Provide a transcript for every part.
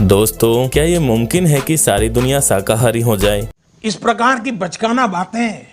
दोस्तों, क्या ये मुमकिन है कि सारी दुनिया शाकाहारी हो जाए? इस प्रकार की बचकाना बातें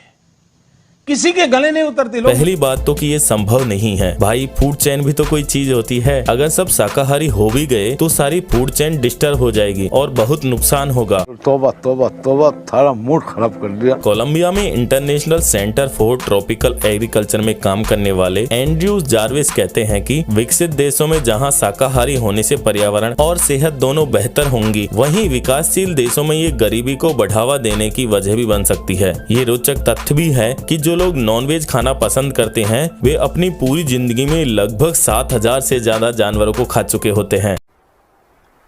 किसी के गले नहीं उतरती। पहली बात तो कि ये संभव नहीं है भाई। फूड चेन भी तो कोई चीज होती है। अगर सब शाकाहारी हो भी गए तो सारी फूड चेन डिस्टर्ब हो जाएगी और बहुत नुकसान होगा। तौबा तौबा तौबा, थारा मूड खराब कर दिया। कोलंबिया में international centre for tropical agriculture में काम करने वाले एंड्रयू जार्विस कहते हैं कि विकसित देशों में जहां शाकाहारी होने से पर्यावरण और सेहत दोनों बेहतर होंगी, वहीं विकासशील देशों में ये गरीबी को बढ़ावा देने की वजह भी बन सकती है। ये रोचक तथ्य भी है कि जो लोग नॉनवेज खाना पसंद करते हैं वे अपनी पूरी जिंदगी में लगभग 7000 से ज्यादा जानवरों को खा चुके होते हैं।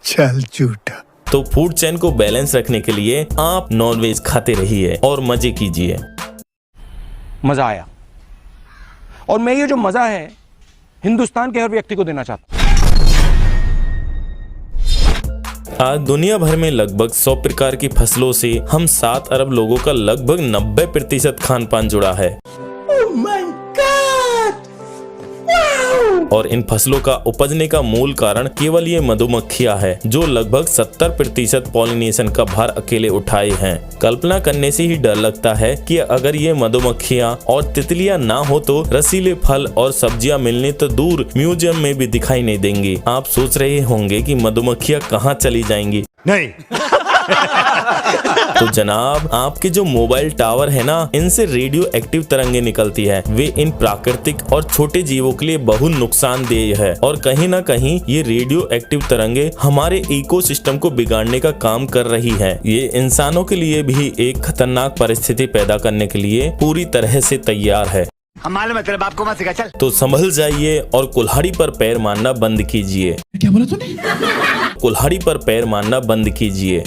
चल झूठा। तो फूड चेन को बैलेंस रखने के लिए आप नॉनवेज खाते रहिए और मजे कीजिए। मजा आया, और मैं ये जो मजा है हिंदुस्तान के हर व्यक्ति को देना चाहता हूं। आज दुनिया भर में लगभग 100 प्रकार की फसलों से हम 7 अरब लोगों का लगभग 90% खान पान जुड़ा है। और इन फसलों का उपजने का मूल कारण केवल ये मधुमक्खियां है, जो लगभग 70% पॉलिनेशन का भार अकेले उठाए हैं। कल्पना करने से ही डर लगता है कि अगर ये मधुमक्खियां और तितलियां ना हो तो रसीले फल और सब्जियां मिलने तो दूर, म्यूजियम में भी दिखाई नहीं देंगी। आप सोच रहे होंगे कि मधुमक्खियां कहाँ चली जाएंगी। नहीं। तो जनाब, आपके जो मोबाइल टावर है ना, इनसे रेडियो एक्टिव तरंगे निकलती है। वे इन प्राकृतिक और छोटे जीवों के लिए बहुत नुकसानदेह है और कहीं ना कहीं ये रेडियो एक्टिव तरंगे हमारे इकोसिस्टम को बिगाड़ने का काम कर रही है। ये इंसानों के लिए भी एक खतरनाक परिस्थिति पैदा करने के लिए पूरी तरह से तैयार है। हमारे मतलब आपको मत सिखा, चल। तो संभल जाइए और कुल्हाड़ी पर पैर मारना बंद कीजिए। क्या बोला तूने? कुल्हाड़ी पर पैर मारना बंद कीजिए।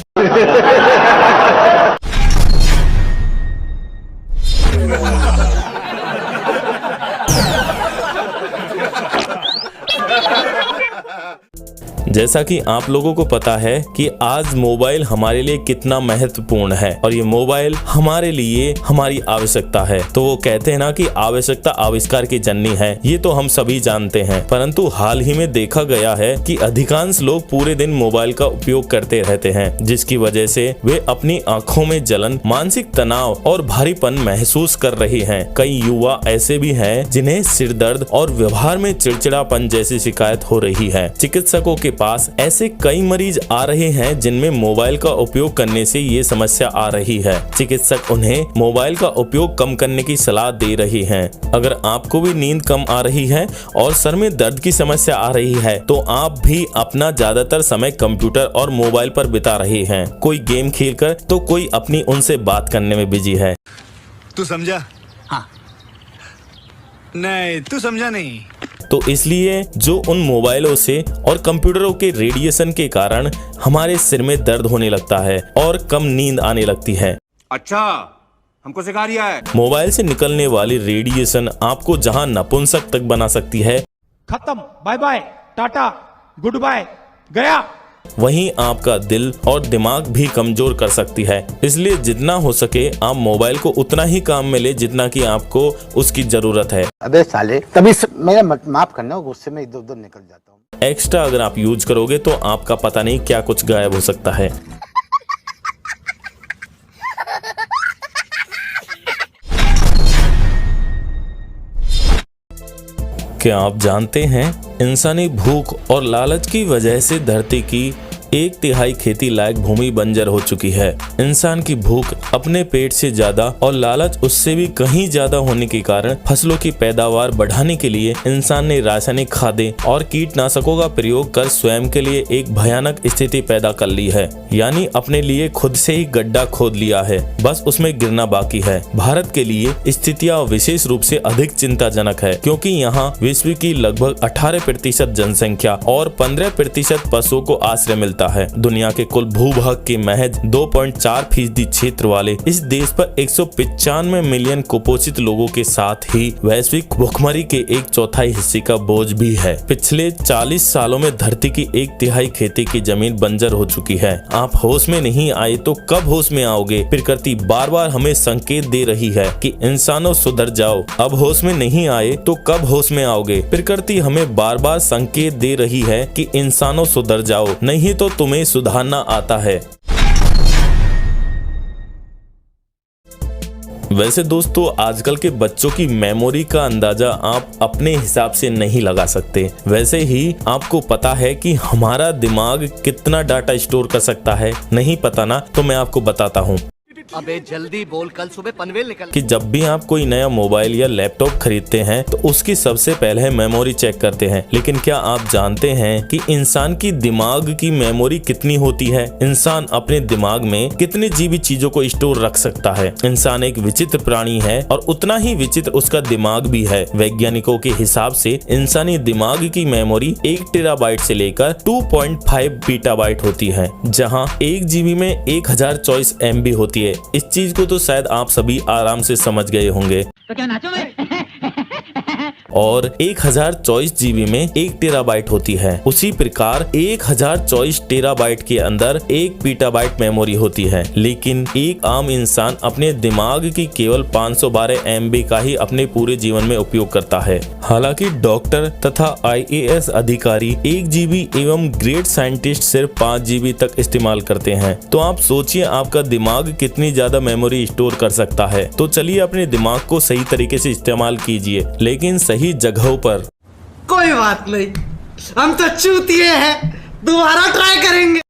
जैसा कि आप लोगों को पता है कि आज मोबाइल हमारे लिए कितना महत्वपूर्ण है और ये मोबाइल हमारे लिए हमारी आवश्यकता है। तो वो कहते हैं ना कि आवश्यकता आविष्कार की जननी है, ये तो हम सभी जानते हैं। परंतु हाल ही में देखा गया है कि अधिकांश लोग पूरे दिन मोबाइल का उपयोग करते रहते हैं, जिसकी वजह से वे अपनी आंखों में जलन, मानसिक तनाव और भारीपन महसूस कर रहे हैं। कई युवा ऐसे भी हैं जिन्हें सिर दर्द और व्यवहार में चिड़चिड़ापन जैसी शिकायत हो रही है। चिकित्सकों के पास ऐसे कई मरीज आ रहे हैं जिनमें मोबाइल का उपयोग करने से ये समस्या आ रही है। चिकित्सक उन्हें मोबाइल का उपयोग कम करने की सलाह दे रही हैं। अगर आपको भी नींद कम आ रही है और सर में दर्द की समस्या आ रही है तो आप भी अपना ज्यादातर समय कंप्यूटर और मोबाइल पर बिता रहे हैं, कोई गेम खेलकर तो कोई अपनी उनसे बात करने में बिजी है। तू समझा? हाँ। नहीं, तू समझा नहीं। तो इसलिए जो उन मोबाइलों से और कंप्यूटरों के रेडिएशन के कारण हमारे सिर में दर्द होने लगता है और कम नींद आने लगती है। अच्छा, हमको सिखा रिया है। मोबाइल से निकलने वाली रेडिएशन आपको जहां नपुंसक तक बना सकती है, खत्म, बाय बाय, टाटा, गुड बाय, गया। वहीं आपका दिल और दिमाग भी कमजोर कर सकती है। इसलिए जितना हो सके आप मोबाइल को उतना ही काम में ले जितना कि आपको उसकी जरूरत है। अबे साले, तभी मेरा माफ करना, गुस्से में इधर उधर निकल जाता हूँ। एक्स्ट्रा अगर आप यूज करोगे तो आपका पता नहीं क्या कुछ गायब हो सकता है। क्या आप जानते हैं, इंसानी भूख और लालच की वजह से धरती की 1/3 खेती लायक भूमि बंजर हो चुकी है। इंसान की भूख अपने पेट से ज्यादा और लालच उससे भी कहीं ज्यादा होने के कारण फसलों की पैदावार बढ़ाने के लिए इंसान ने रासायनिक खादें और कीटनाशकों का प्रयोग कर स्वयं के लिए एक भयानक स्थिति पैदा कर ली है। यानी अपने लिए खुद से ही गड्ढा खोद लिया है, बस उसमें गिरना बाकी है। भारत के लिए स्थितियां विशेष रूप से अधिक चिंताजनक है, क्योंकि यहाँ विश्व की लगभग 18% जनसंख्या और 15% पशुओं को आश्रय मिलता है। दुनिया के कुल भूभाग के महज 2.4% क्षेत्र वाले इस देश पर 195 मिलियन कुपोषित लोगों के साथ ही वैश्विक भूखमरी के 1/4 हिस्से का बोझ भी है। पिछले 40 सालों में धरती की 1/3 खेती की जमीन बंजर हो चुकी है। आप होश में नहीं आए तो कब होश में आओगे? प्रकृति बार बार हमें संकेत दे रही है कि इंसानों सुधर जाओ। अब होश में नहीं आए तो कब होश में आओगे? प्रकृति हमें बार बार संकेत दे रही है कि इंसानों सुधर जाओ, नहीं तो तुम्हें सुधारना आता है। वैसे दोस्तों, आजकल के बच्चों की मेमोरी का अंदाजा आप अपने हिसाब से नहीं लगा सकते। वैसे ही आपको पता है कि हमारा दिमाग कितना डाटा स्टोर कर सकता है? नहीं पता ना, तो मैं आपको बताता हूँ। अबे जल्दी बोल, कल सुबह पनवेल निकल। कि जब भी आप कोई नया मोबाइल या लैपटॉप खरीदते हैं तो उसकी सबसे पहले मेमोरी चेक करते हैं। लेकिन क्या आप जानते हैं कि इंसान की दिमाग की मेमोरी कितनी होती है? इंसान अपने दिमाग में कितने जीबी चीजों को स्टोर रख सकता है? इंसान एक विचित्र प्राणी है और उतना ही विचित्र उसका दिमाग भी है। वैज्ञानिकों के हिसाब से इंसानी दिमाग की मेमोरी 1 टेराबाइट से लेकर 2.5 बीटाबाइट होती है, जहाँ 1 जीबी में 1024 MB होती है। इस चीज को तो शायद आप सभी आराम से समझ गए होंगे। तो क्या नाचो मैं? और 1024 जीबी में 1 टेराबाइट होती है। उसी प्रकार 1024 टेराबाइट के अंदर 1 पीटाबाइट मेमोरी होती है। लेकिन एक आम इंसान अपने दिमाग की केवल 512 MB का ही अपने पूरे जीवन में उपयोग करता है। हालांकि डॉक्टर तथा IAS अधिकारी 1 GB एवं ग्रेट साइंटिस्ट सिर्फ 5 GB तक इस्तेमाल करते हैं। तो आप सोचिए आपका दिमाग कितनी ज्यादा मेमोरी स्टोर कर सकता है। तो चलिए अपने दिमाग को सही तरीके से इस्तेमाल कीजिए, लेकिन सही जगहों पर। कोई बात नहीं, हम तो चूतिए हैं, दोबारा ट्राई करेंगे।